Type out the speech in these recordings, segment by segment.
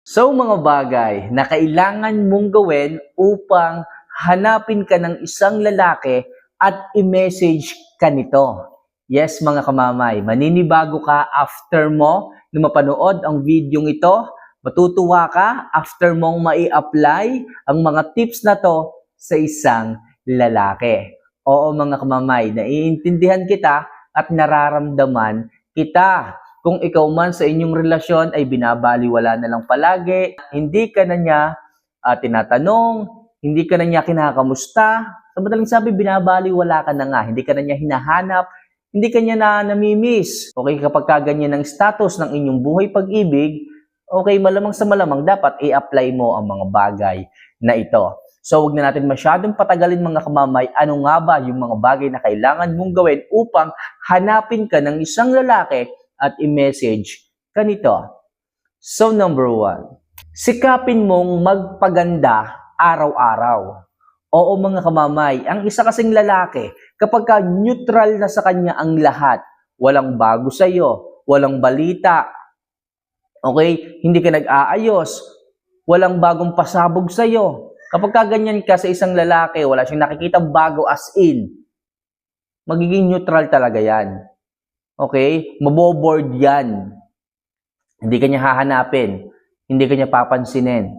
So mga bagay na kailangan mong gawin upang hanapin ka ng isang lalaki at i-message ka nito. Yes mga kamamay, maninibago ka after mo na mapanood ang videong ito. Matutuwa ka after mong mai-apply ang mga tips na to sa isang lalaki. Oo mga kamamay, naiintindihan kita at nararamdaman kita. Kung ikaw man sa inyong relasyon ay binabaliwala na lang palagi, hindi ka na niya tinatanong, hindi ka na niya kinakamusta, sa madaling sabi, binabaliwala ka na nga, hindi ka na niya hinahanap, hindi ka niya na namimiss. Okay, kapag kaganyan ang status ng inyong buhay pag-ibig, okay, malamang sa malamang dapat i-apply mo ang mga bagay na ito. So, huwag na natin masyadong patagalin mga kamamay, ano nga ba yung mga bagay na kailangan mong gawin upang hanapin ka ng isang lalaki at i-message ka nito. So, number 1, sikapin mong magpaganda araw-araw. Oo mga kamamay, ang isa kasing lalaki, kapag ka neutral na sa kanya ang lahat, walang bago sa iyo, walang balita, okay, hindi ka nag-aayos, walang bagong pasabog sa iyo. Kapag ka ganyan ka sa isang lalaki, wala siyang nakikitang bago as in, magiging neutral talaga yan. Okay? Maboboard yan. Hindi ka niya hahanapin. Hindi ka niya papansinin.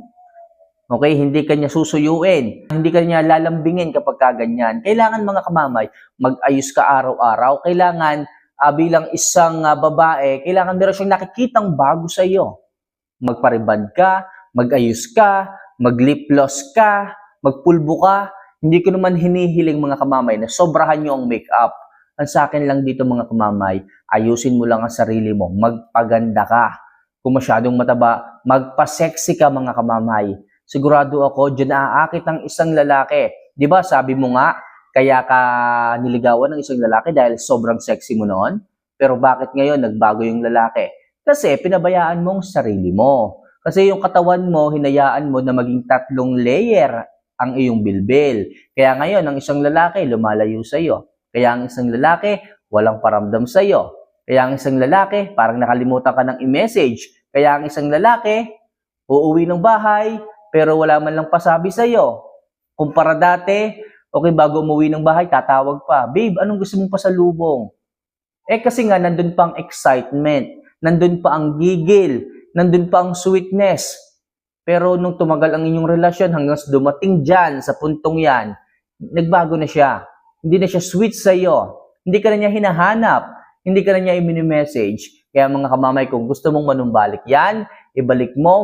Okay? Hindi ka niya susuyuin. Hindi ka niya lalambingin kapag kaganyan. Kailangan mga kamamay, mag-ayos ka araw-araw. Kailangan bilang isang babae, kailangan meron siyang nakikitang bago sa iyo. Magpariban ka, mag-ayos ka, mag-lip gloss ka, magpulbo ka. Hindi ko naman hinihiling mga kamamay na sobrahan niyo ang makeup. Ang sa akin lang dito mga kamamay, ayusin mo lang ang sarili mo, magpaganda ka. Kung masyadong mataba, magpa-sexy ka mga kamamay. Sigurado ako, dyan naaakit ang isang lalaki. Di ba sabi mo nga, kaya ka niligawan ng isang lalaki dahil sobrang sexy mo noon? Pero bakit ngayon nagbago yung lalaki? Kasi pinabayaan mo ang sarili mo. Kasi yung katawan mo, hinayaan mo na maging 3 layer ang iyong bilbil. Kaya ngayon, ang isang lalaki lumalayo sa iyo. Kaya ang isang lalaki, walang paramdam sa iyo. Kaya ang isang lalaki, parang nakalimutan ka ng i-message. Kaya ang isang lalaki, uuwi ng bahay, pero wala man lang pasabi sa iyo. Kumpara dati, okay, bago umuwi ng bahay, tatawag pa, babe, anong gusto mong pasalubong? Kasi nga, nandun pa ang excitement, nandun pa ang gigil, nandun pa ang sweetness. Pero nung tumagal ang inyong relasyon, hanggang dumating dyan, sa puntong yan, nagbago na siya. Hindi na siya sweet sa iyo. Hindi ka na niya hinahanap. Hindi ka na niya i-message. Kaya mga kamamay, kung gusto mong manumbalik yan, ibalik mo,